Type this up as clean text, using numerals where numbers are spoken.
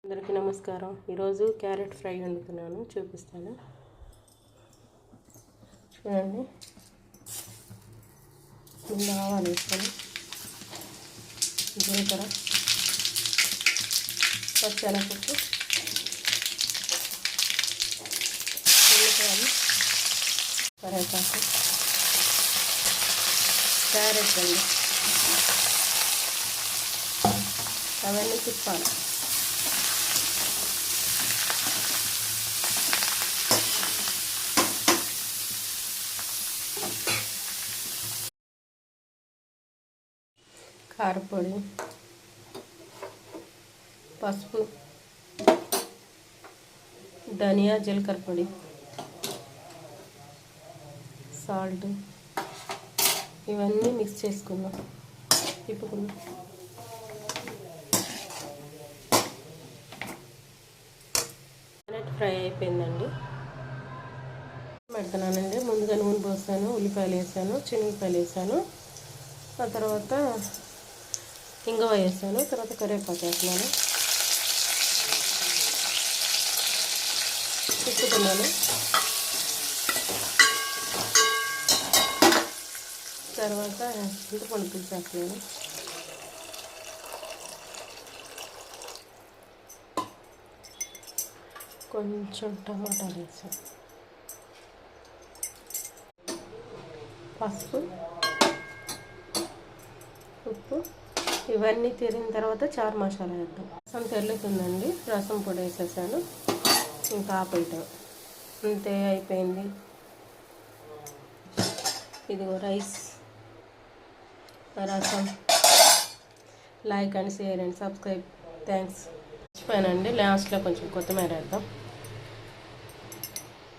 అందరికీ నమస్కారం. ఈరోజు క్యారెట్ ఫ్రై వండుతున్నాను, చూపిస్తాను. చూడండి, ముందు ఆవాలు వేస్తాను, జీలకర్ర, పచ్చెనపప్పు, ఉల్లిపాయలు, కరివేపాకు, క్యారెట్ అండి, అవన్నీ తిప్పాలి. కారపొడి, పసుపు, ధనియా జీలకర్ర పొడి, సాల్ట్, ఇవన్నీ మిక్స్ చేసుకుందాం, తిప్పుకుందాం. క్యారెట్ ఫ్రై అయిపోయిందండి, పెడుతున్నానండి. ముందుగా నూనె పోసాను, ఉల్లిపాయలు వేసాను, శనగపాయలు వేసాను, ఆ తర్వాత ఇంగువ వేసాను, తర్వాత కరివేపాకు వేస్తున్నాను, తిప్పుతున్నాను. తర్వాత చింతపండు పులుసు వేస్తున్నాను, కొంచెం టమాటాలు వేసాను, పసుపు, ఉప్పు, ఇవన్నీ తిరిగిన తర్వాత చారు మసాలా వేద్దాం. రసం తెల్లుతుందండి, రసం పొడి వేసేసాను, ఇంకా ఆపేయటం అంతే, అయిపోయింది. ఇదిగో rice, rasam. Like and share and subscribe. Thanks. మర్చిపోయానండి, లాస్ట్లో కొంచెం కొత్తిమీర వేద్దాం.